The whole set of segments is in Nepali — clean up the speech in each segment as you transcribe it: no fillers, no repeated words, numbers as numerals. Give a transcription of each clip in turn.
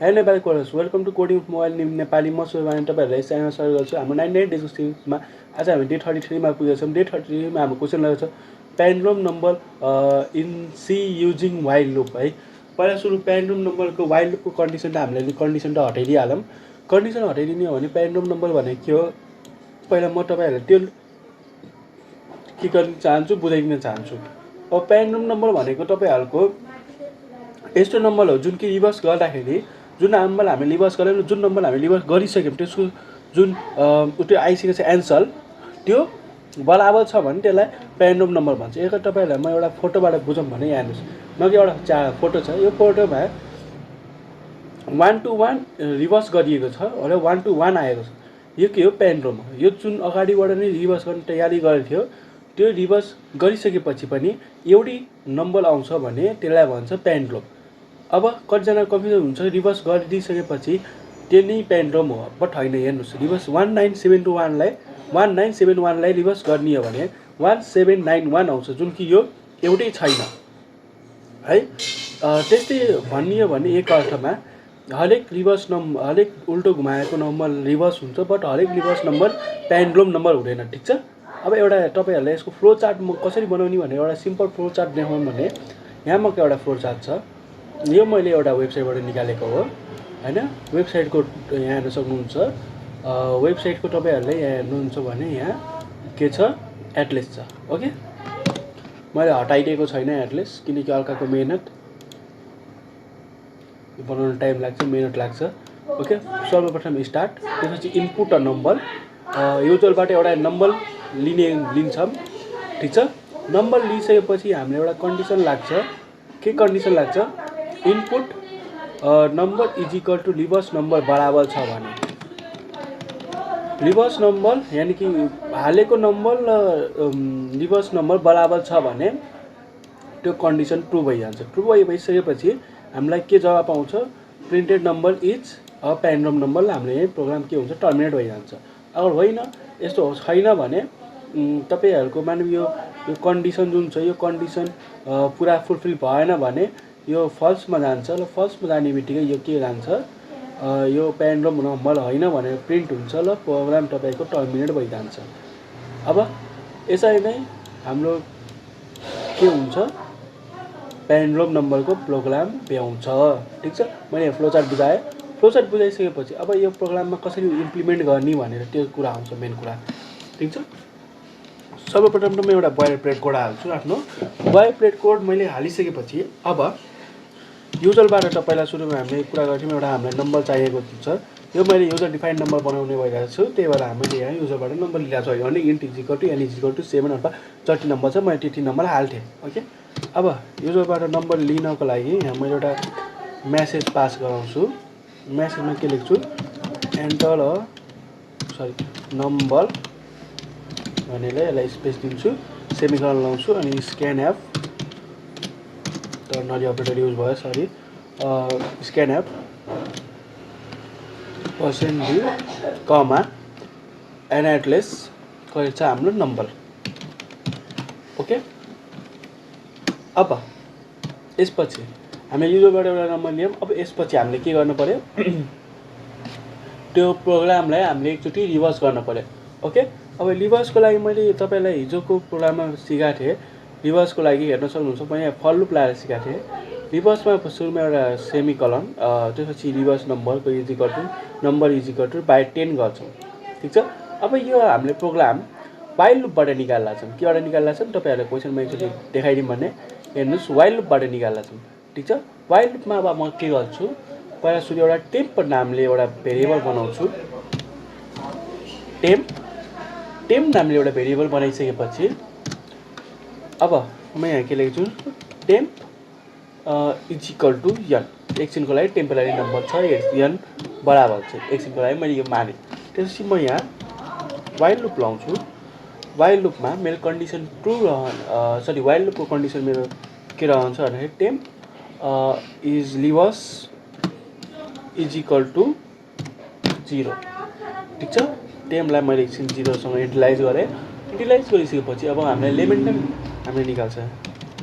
Hello Nepali coders, welcome to coding mobile Nepali. म सुरुमा तपाईँहरूलाई च्यानल सर्च गर्छु। हाम्रो 98 डेजको सिरिजमा आज हामी डे 33मा पुगेको छौँ। डे 33मा हाम्रो क्वेसन रहेको छ palindrome number in C using while loop है। पहिला सुरु प्यान्ड्रोम नम्बरको वाइल लुपको कन्डिसन त हामीले कन्डिसन त हटाइदिइहालौँ। कन्डिसन हटाइदिने हो भने प्यान्ड्रोम नम्बर भनेको के हो पहिला म तपाईँहरूलाई त्यो के गर्न चाहन्छु, बुझाइदिन चाहन्छु। अब प्यान्ड्रोम नम्बर भनेको तपाईँहरूको यस्तो नम्बर हो जुन कि रिभर्स गर्दाखेरि जुन नम्बर हामी रिभर्स गरेर जुन नम्बर हामी रिभर्स गरिसक्यौँ त्यसको जुन त्यो आइसकेको छ एन्सर त्यो बराबर छ भने त्यसलाई प्यान्ड्रोम नम्बर भन्छ। यसको तपाईँहरूलाई म एउटा फोटोबाट बुझौँ भने यहाँ हेर्नुहोस्, मको एउटा फोटो छ। यो फोटोमा 1 to 1 रिभर्स गरिएको छ र 1 to 1 आएको छ। यो के हो? प्यान्ड्रोम हो। यो जुन अगाडिबाट नै रिभर्स गर्ने तयारी गरेको थियो त्यो रिभर्स गरिसकेपछि पनि एउटै नम्बर आउँछ भने त्यसलाई भन्छ प्यान्ड्रोम। अब कतिजना कन्फ्युजन हुन्छ, रिभर्स गरिदिइसकेपछि त्यो नै प्यान्ड्रोम हो, बट होइन। हेर्नुहोस्, रिभर्स 1971लाई रिभर्स गर्ने हो भने 1791 आउँछ, जुन कि यो एउटै छैन है। त्यस्तै भन्ने हो भने एक अर्थमा हरेक उल्टो घुमाएको नम्बर रिभर्स हुन्छ, बट हरेक रिभर्स नम्बर प्यान्ड्रोम नम्बर हुँदैन। ठिक छ। अब एउटा तपाईँहरूलाई यसको फ्लो चार्ट म कसरी बनाउने भनेर एउटा सिम्पल फ्लो चार्ट देखाउँ भने यहाँ मको एउटा फ्लो चार्ट छ। यो मैले एउटा वेबसाइटबाट निकालेको हो हैन। वेबसाइटको यहाँ हेर्न सक्नुहुन्छ। वेबसाइटको तपाईँहरूले यहाँ हेर्नुहुन्छ भने यहाँ के छ? एटलेस छ। ओके, मैले हटाइदिएको छैन एटलेस, किनकि अर्काको मेहनत बनाउन टाइम लाग्छ, मेहनत लाग्छ। ओके, सर्वप्रथम स्टार्ट, त्यसपछि इनपुट अ नम्बर। युजरबाट एउटा नम्बर लिन्छौँ। ठिक छ। नम्बर लिइसकेपछि हामीले एउटा कन्डिसन लाग्छ। के कन्डिसन लाग्छ? Input number is equal to reverse number बराबर छ भने, रिभर्स नम्बर यानि कि हालेको नम्बर र रिभर्स नम्बर बराबर छ भने त्यो कन्डिसन ट्रु भइजान्छ। ट्रु भइसकेपछि हामीलाई के जवाब आउँछ? Printed number is a palindrome number. हामीले प्रोग्राम के हुन्छ? टर्मिनेट भइजान्छ। अगर होइन यस्तो छैन भने तपाईँहरूको मानव यो कन्डिसन जुन छ यो कन्डिसन पुरा फुलफिल भएन भने यो फल्समा जान्छ र फल्समा जाने बित्तिकै यो के जान्छ? यो प्यान्ड्रोम नम्बर होइन भनेर प्रिन्ट हुन्छ र प्रोग्राम तपाईँको टर्मिनेट भइजान्छ। अब यसरी नै हाम्रो के हुन्छ? प्यान्ड्रोम नम्बरको प्रोग्राम भ्याउँछ। ठिक छ। मैले फ्लोचार्ट बुझाएँ। फ्लोचार्ट बुझाइसकेपछि अब यो प्रोग्राममा कसरी इम्प्लिमेन्ट गर्ने भनेर त्यो कुरा आउँछ, मेन कुरा। ठिक छ। सर्वप्रथम त म एउटा बोइलर प्लेट कोड हाल्छु। आफ्नो बोइलर प्लेट कोड मैले हालिसकेपछि अब युजरबाट त पहिला सुरुमा हामीले कुरा गर्थ्यौँ, एउटा हामीलाई नम्बर चाहिएको छ। यो मैले युजर डिफाइन्ड नम्बर बनाउने भइरहेको छु, त्यही भएर हामीले यहाँ युजरबाट नम्बर लिएको छ भने int is equal to n is equal to 7 अथवा 30 नम्बर छ। मैले त्यति नम्बर हाल्थेँ। ओके, अब युजरबाट नम्बर लिनको लागि यहाँ मैले एउटा म्यासेज पास गराउँछु। म्यासेजमा के लेख्छु? एन्टर नम्बर भनेर यसलाई स्पेस दिन्छु, सेमिकलन लाउँछु, अनि scanf ternary operator use भयो, sorry, scanf %d comma N एटलेस कहिले छ हाम्रो नम्बर। ओके, अब यसपछि हामीले युजरबाट एउटा नम्बर लियौँ। अब यसपछि हामीले के गर्नु पर्यो? त्यो प्रोग्रामलाई हामीले एकचोटि रिभर्स गर्न पर्यो। ओके, अब रिभर्सको लागि मैले तपाईँलाई हिजोको प्रोग्राममा सिकाएको थिएँ। रिभर्सको लागि हेर्न सक्नुहुन्छ, म यहाँ फल लुप लगाएर सिकाएको थिएँ। रिभर्समा सुरुमा एउटा सेमिकलन, त्यसपछि रिभर्स नम्बरको is equal to number is equal to by 10 गर्छौँ। ठिक छ। अब यो हामीले प्रोग्राम वाइल लुपबाट निकाल्ला छौँ। केबाट निकाल्ला छौँ? तपाईँहरूलाई क्वेसनमा एकचोटि देखाइदिउँ भने हेर्नुहोस्, वाइल लुपबाट निकाल्ला छौँ। ठिक छ। वाइल लुपमा अब म के गर्छु? पहिला सुरु एउटा टेम्प नामले एउटा भेरिएबल बनाउँछु। टेम्प नामले एउटा भेरिएबल बनाइसकेपछि अब म यहाँ के लेख्छु? Temp is equal to n। एकछिनको लागि टेम्पोररी नम्बर छ, n बराबर छ। एकछिनको लागि मैले यो माने। त्यसपछि म यहाँ वाइल लुप लाउँछु। वाइल लुपमा मेरो कन्डिसन ट्रु वाइल लुपको कन्डिसन मेरो के रहन्छ भन्दाखेरि temp is reverse is equal to 0। ठिक छ। टेम्पलाई मैले एकछिन 0सँग इन्टिलाइज गरेँ। इन्टिलाइज गरिसकेपछि अब हामीलाई लेमेन्डर हामीले निकाल्छ।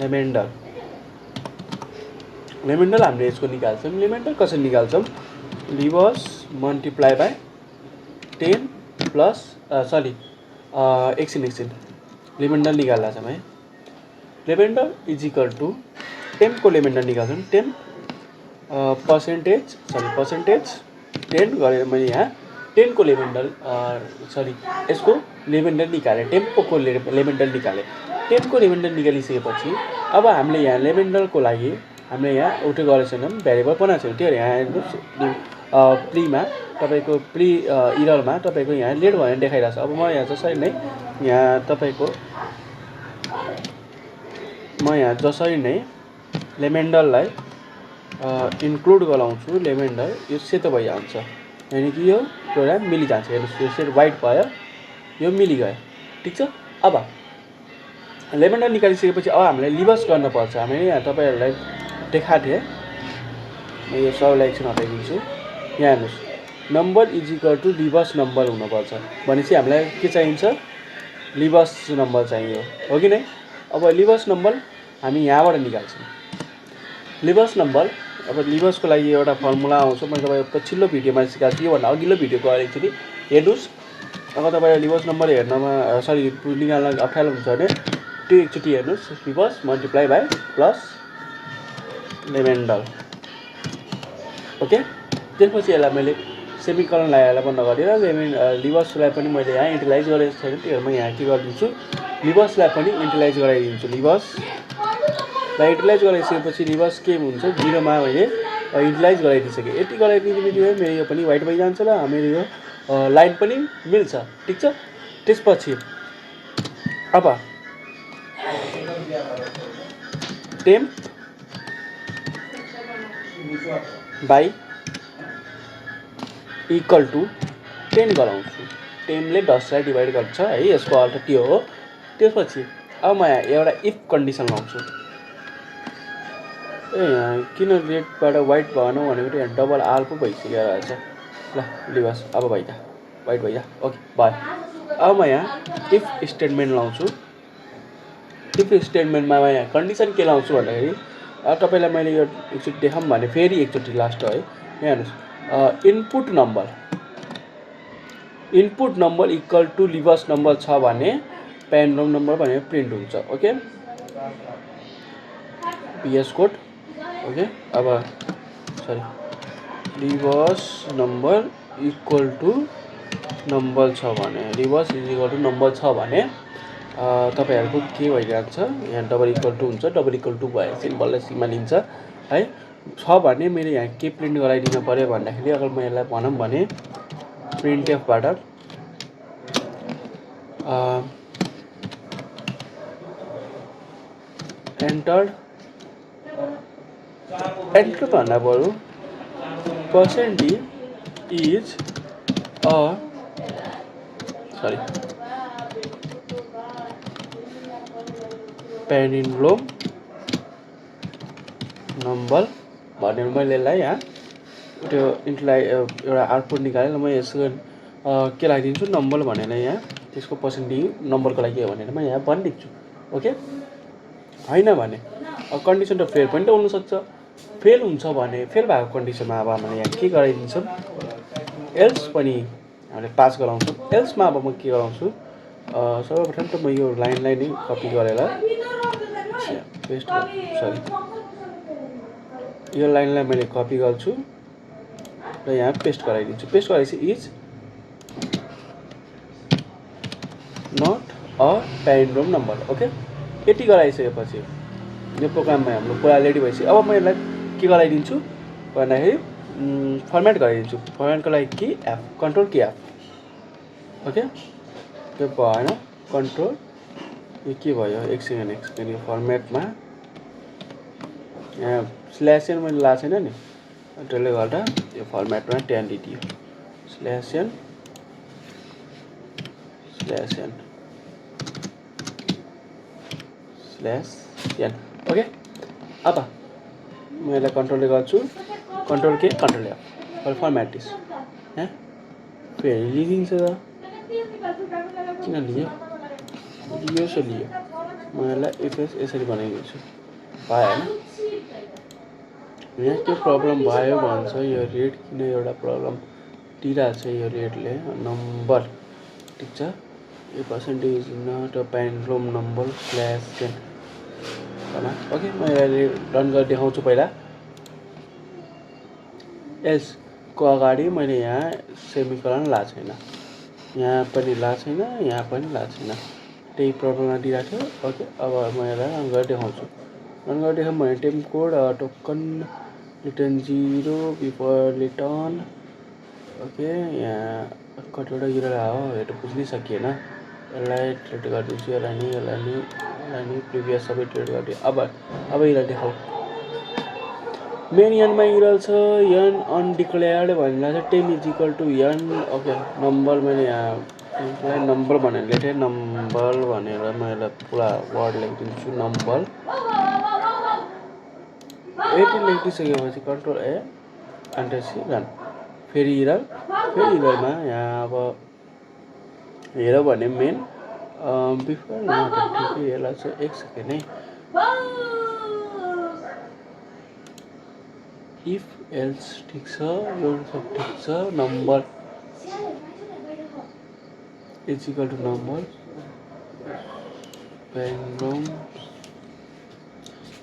लेमेन्डर लेमेन्डल हामीले यसको निकाल्छौँ। लेमेन्डल कसरी निकाल्छौँ? लिभस मल्टिप्लाई बाई 10 प्लस एकछिन लेमेन्डल निकाल्दा छौँ है। लेमेन्डल इज इक्वल टु टेम्पको लेमेन्डल निकाल्छौँ। टेम्प पर्सेन्टेज 10 गरेर मैले यहाँ 10 को लेमेन्डल यसको लेमेन्डल निकालेँ। टेम्पोको लेमेन्डल निकालेँ। टेम्पको लेमेन्डल निकालिसकेपछि अब हामीले यहाँ लेमेन्डलको लागि हामीले यहाँ एउटा गरेको छैनौँ, भ्यारिएबल बनाएको छैनौँ। त्यही भएर यहाँ हेर्नुहोस् प्रीमा तपाईँको इररमा तपाईँको यहाँ लेट भनेर देखाइरहेको छ। अब म यहाँ जसरी नै लेमेन्डललाई इन्क्लुड गराउँछु, लेमेन्डल यो सेतो भइहाल्छ, यानि कि यो प्रोग्राम मिलिजान्छ। हेर्नुहोस् यो सेट वाइट भयो, यो मिलिगयो। ठिक छ। अब लेमेन्डल निकालिसकेपछि अब हामीलाई लिभस गर्नुपर्छ। हामीले यहाँ तपाईँहरूलाई देखाएको थिएँ, म यो सबलाई एकछिन हटाइदिन्छु। यहाँ हेर्नुहोस् number is equal to reverse number हुनुपर्छ। भनेपछि हामीलाई के चाहिन्छ? लिभस नम्बर चाहियो, हो कि नै? अब लिभस नम्बर हामी यहाँबाट निकाल्छौँ। लिभस नम्बर अब लिभसको लागि एउटा फर्मुला आउँछ। मैले तपाईँको पछिल्लो भिडियोमा सिकाएको छु, योभन्दा अघिल्लो भिडियोको एकचोटि हेर्नुहोस्। अब तपाईँलाई लिभस नम्बर हेर्नमा निकाल्न अप्ठ्यारो हुन्छ भने त्यो एकचोटि हेर्नुहोस्। Reverse multiply by plus remainder. Okay, त्यसपछि यसलाई मैले सेमिकलन लगाएर बन्द गरेर लिभसलाई पनि मैले यहाँ इन्टिलाइज गरेको छैन। त्यही भएर म यहाँ के गरिदिन्छु, लिभसलाई पनि इन्टिलाइज गराइदिन्छु। लिभसलाई इन्टिलाइज गराइसकेपछि लिभस के हुन्छ? 0 मा मैले इन्टिलाइज गराइदिइसकेँ। यति गराइदिँदाखेरि मेरो यो पनि वाइट भइजान्छ र मेरो यो लाइन पनि मिल्छ। ठिक छ। त्यसपछि अब टेम्प बाई इक्वल टु 10 गराउँछु। टेम्पले 10लाई डिभाइड गर्छ है, यसको अर्थ त्यो हो। त्यसपछि अब म यहाँ एउटा इफ कन्डिसन लाउँछु। यहाँ किन रेडबाट वाइट भएन भनेको यहाँ डबल आर पो भइसक्यो रहेछ। ल लिभस अब भइजा, वाइट भइजा। ओके भयो। अब म यहाँ इफ स्टेटमेन्ट लाउँछु। इफ स्टेटमेन्टमा म यहाँ कन्डिसन के लाउँछु भन्दाखेरि तपाईँलाई मैले यो एकचोटि देखाऊँ भने फेरि एकचोटि लास्ट है। यहाँ हेर्नुहोस् input number equal to reverse number छ भने प्यान्ड्रोम नम्बर भनेर प्रिन्ट हुन्छ। ओके, पिएस कोड। ओके, अब reverse number equal to number छ भने reverse is equal to number छ भने तपाईँहरूको के भइजान्छ? यहाँ डबल इक्वल टु हुन्छ। डबल इक्वल टु भयो सिम्बललाई सीमा लिन्छ है। छ भने मैले यहाँ के प्रिन्ट गराइदिनु पऱ्यो भन्दाखेरि अगर म यसलाई भनौँ भने प्रिन्टएफबाट एन्टर भन्दा बरु पर्सेन्ट इज प्यालिन्ड्रोम नम्बर भनेर मैले यसलाई यहाँ त्यो एउटा आउटपुट निकालेर म यसको के लगाइदिन्छु? नम्बर भनेर यहाँ त्यसको पर्सेन्टेज नम्बरको लागि हो भनेर म यहाँ भनिदिन्छु। ओके, होइन भने कन्डिसन त फेल पनि त हुनसक्छ। फेल हुन्छ भने फेल भएको कन्डिसनमा अब हामीले यहाँ के गराइदिन्छौँ? एल्स पनि हामीले पास गराउँछौँ। एल्समा अब म के गराउँछु? सर्वप्रथम त म यो लाइनलाई नै कपी गरेर पेस्ट यो लाइनलाई मैले कपी गर्छु र यहाँ पेस्ट गराइदिन्छु। पेस्ट गराएपछि is not a palindrome number. Okay, यति गराइसकेपछि यो प्रोग्राममा हाम्रो पुरा रेडी भइसक्यो। अब म यसलाई के गराइदिन्छु भन्दाखेरि फर्मेट गराइदिन्छु। फर्मेटको लागि कि एफ, कन्ट्रोल कि एफ। ओके, त्यो भएन, कन्ट्रोल यो के भयो? एक सेकेन्ड यो फर्मेटमा यहाँ स्ल्यास एन मैले लगाएको छैन नि, त्यसले गर्दा यो फर्मेटमा 10 दियो। स्ल्यास एन ओके, अब म यसलाई कन्ट्रोलले गर्छु। कन्ट्रोल के? कन्ट्रोल एफ फर्मेट इज फेरि लिइदिन्छ त। किन लियो? यसो लियो। म यसलाई एफएस यसरी बनाइदिन्छु। भयो होइन? यहाँ के प्रब्लम भयो भन्छ यो रेड किन एउटा प्रब्लम दिइरहेको छ यो रेडले नम्बर ठिक छ यो percentage not a palindrome number slash 10 okay म यसलाई रन गरेर देखाउँछु पहिला एल्सको अगाडि मैले यहाँ सेमिकोलन लाएको छैन यहाँ पनि लाएको छैन यहाँ पनि लाएको छैन त्यही प्रब्लममा दिइरहेको थियो ओके अब म यसलाई रन गरेर देखाउँछु रन गरेर देखाउँ भने temp code token return 0 before return okay यहाँ कतिवटा इरर आयो यो त बुझ्नै सकिएन यसलाई डिलिट गरिदिन्छु यसलाई नि प्रिभियस सबै डिलिट गरिदिएँ अब इरर देखाऊ मेन यनमा इरर छ यन अनडिक्लेयर्ड भनेर चाहिँ 10 इज इक्वल टु यन ओके नम्बर मैले यहाँ नम्बर भनेर लेखेँ नम्बर भनेर म यसलाई पुरा वर्ड लेखिदिन्छु नम्बर 18 लेखिदिइसकेपछि control A enter C run फेरि इररमा यहाँ अब हेर भने मेन बिफोर ठिकै यसलाई चाहिँ एक सेकेन्ड है इफ एल्स ठिक छ यो सब ठिक छ number is equal to number palindrome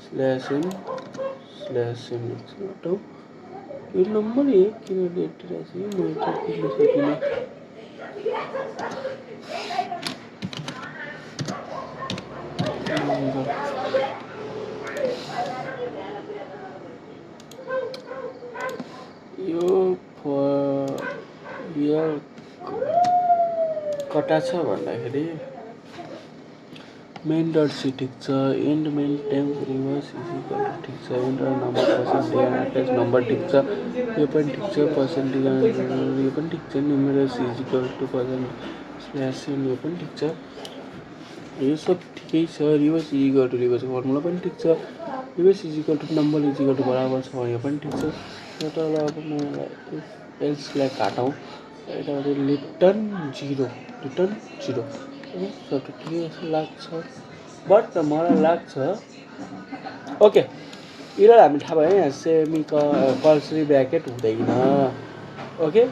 slash M यो नम्बर एक किन लेखिरहेको छु म त बुझ्न सकिनँ यो कटा छ भन्दाखेरि मेन डट सी ठिक छ and main temp reverse is equal to ठिक छ एन्ड नम्बर पर्सेन्टेज नम्बर ठिक छ यो पनि ठिक छ पर्सेन्टेज यो पनि ठिक छ numerous is equal to percent slash यो पनि ठिक छ यो सब ठिकै छ reverse is equal to reverse formula पनि ठिक छ reverse is equal to number is equal to बराबर छ यो पनि ठिक छ तर अब म एल्सलाई काटौँ यताबाट रिटर्न जिरो सब ठिकै जस्तो लाग्छ बट मलाई लाग्छ ओके इरर हामी थाहा भयो यहाँ कर्सरी ब्र्याकेट हुँदैन ओके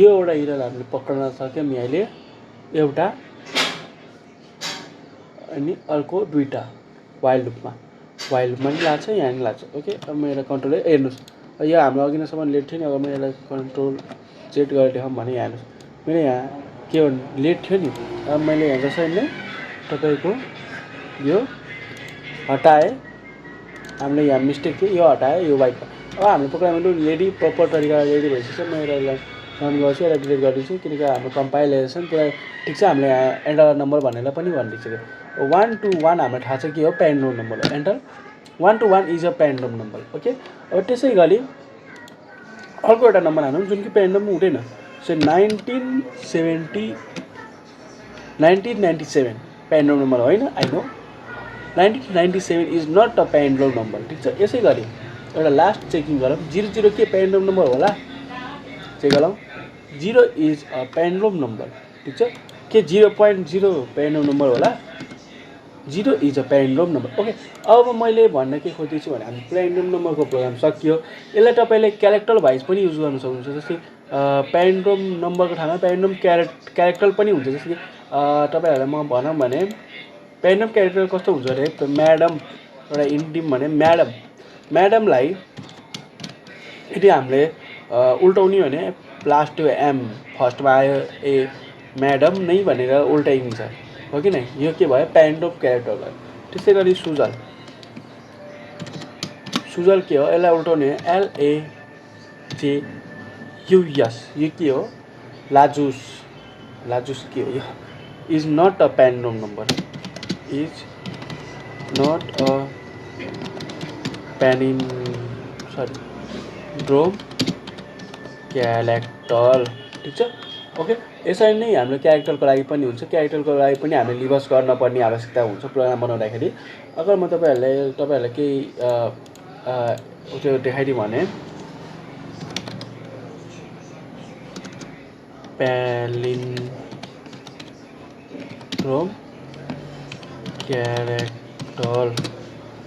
यो एउटा इरर हामीले पक्राउन सक्यौँ यहाँले एउटा अनि अर्को दुईवटा वाइल्ड लुपमा नि लाग्छ यहाँ नि लाग्छ ओके अब म यसलाई कन्ट्रोल हेर्नुहोस् यो हाम्रो अघि नैसम्म लेट थियो नि अब म यसलाई कन्ट्रोल जेड गरेर देखाउँ भने यहाँ हेर्नुहोस् मैले यहाँ के भन्नु लेट थियो नि अब मैले यहाँ जसरी नै तपाईँको यो हटाएँ हामीले यहाँ मिस्टेक थियो यो हटाएँ यो वाइट अब हाम्रो प्रोग्रामहरू रेडी प्रपर तरिकाले रेडी भइसक्छ म यसलाई रन गर्छु यसलाई डिलिट गरिदिन्छु किनकि हाम्रो कम्पाइलेसन पुरा ठिक छ हामीले यहाँ एन्टर नम्बर भनेर पनि भनिदिइसक्यो 1 to 1 हामीलाई थाहा छ के हो प्यान्ड्रोम नम्बर हो enter 1 to 1 is a palindrome number okay अब त्यसै गरी अर्को एउटा नम्बर हानौँ जुन कि प्यान्ड्रोम हुँदैन सो 1997 प्यान्ड्रोम नम्बर होइन I know 1997 is not a palindrome number ठिक छ यसै गरी एउटा लास्ट चेकिङ गरौँ 00 के प्यान्ड्रोम नम्बर होला चेक गरौँ 0 इज अ प्यान्ड्रोम नम्बर ठिक छ के 0.0 प्यान्ड्रोम नम्बर होला 0 is a palindrome number okay अब मैले भन्न के खोज्दैछु भने हामी प्यान्ड्रोम नम्बरको प्रोग्राम सकियो यसलाई तपाईँले क्यारेक्टर वाइज पनि युज गर्न सक्नुहुन्छ जस्तै प्यान्ड्रोम नम्बरको ठाउँमा प्यान्ड्रोम क्यारेक्टर पनि हुन्छ जस्तै कि तपाईँहरूलाई म भनौँ भने प्यान्ड्रोम क्यारेक्टर कस्तो हुन्छ अरे म्याडम एउटा इन्टिम भने म्याडमलाई यदि हामीले उल्टाउने भने लास्ट त्यो एम फर्स्टमा आयो ए म्याडम नै भनेर उल्टाइन्छ हो कि नै यो के भयो प्यान्ड्रोम क्यारेक्टर भयो त्यसै गरी सुजल के हो यसलाई उल्टाउने LAJUS यो के हो लाजुस के हो यो is not a palindrome number is not a palindrome character ठिक छ ओके यसरी नै हाम्रो क्यारेक्टरको लागि पनि हुन्छ क्यारेक्टरको लागि पनि हामीले रिभर्स गर्नुपर्ने आवश्यकता हुन्छ प्रोग्राम बनाउँदाखेरि अगर म तपाईँहरूलाई केही त्यो देखाइदिउँ भने प्यालिन्ड्रोम क्यारेक्टर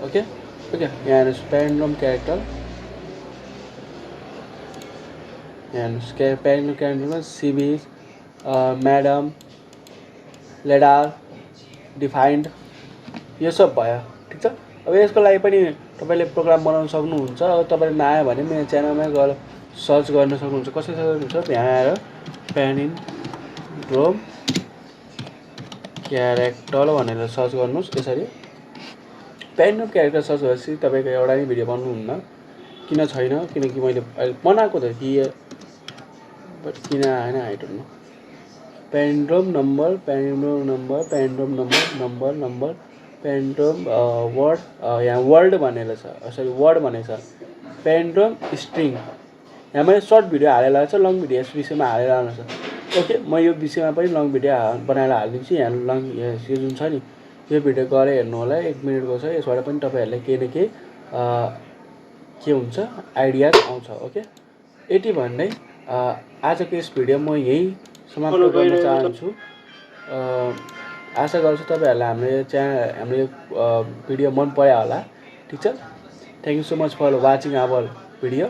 ओके यहाँ हेर्नुहोस् प्यालिन्ड्रोम क्यारेक्टर हेर्नुहोस् प्यारेन्टल क्यारेक्टरमा सिबिज म्याडम लेडार डिफाइन्ड यो सब भयो ठिक छ। अब यसको लागि पनि तपाईँले प्रोग्राम बनाउन सक्नुहुन्छ। अब तपाईँले नआयो भने मेरो च्यानलमै गएर सर्च गर्न सक्नुहुन्छ। कसरी सर्च गर्नुहुन्छ यहाँ आएर प्यालिन्ड्रोम क्यारेक्टर भनेर सर्च गर्नुहोस्। यसरी प्यालिन्ड्रोम क्यारेक्टर सर्च गरेपछि तपाईँको एउटा नै भिडियो बनाउनुहुन्न। किन छैन किनकि मैले अहिले बनाएको त कि बट किन आएन I don't know. Palindrome number palindrome word यहाँ वर्ल्ड भनेर छ सरी वर्ड भनेको छ प्यालिन्ड्रोम स्ट्रिङ। यहाँ मैले सर्ट भिडियो हालेर छ लङ भिडियो यस विषयमा हालेर आउनु छ। ओके म यो विषयमा पनि लङ भिडियो बनाएर हालिदिन्छु। यहाँ लङ यो जुन छ नि यो भिडियो गएर हेर्नु होला 1 मिनटको छ। यसबाट पनि तपाईँहरूलाई केही न केही के हुन्छ आइडिया आउँछ। ओके यति भन्दै आजको यस भिडियो म यही समाप्त गर्न चाहन्छु। आशा गर्छु तपाईँहरूलाई हाम्रो यो भिडियो मन पर्यो होला। ठिक छ। Thank you so much for watching our video.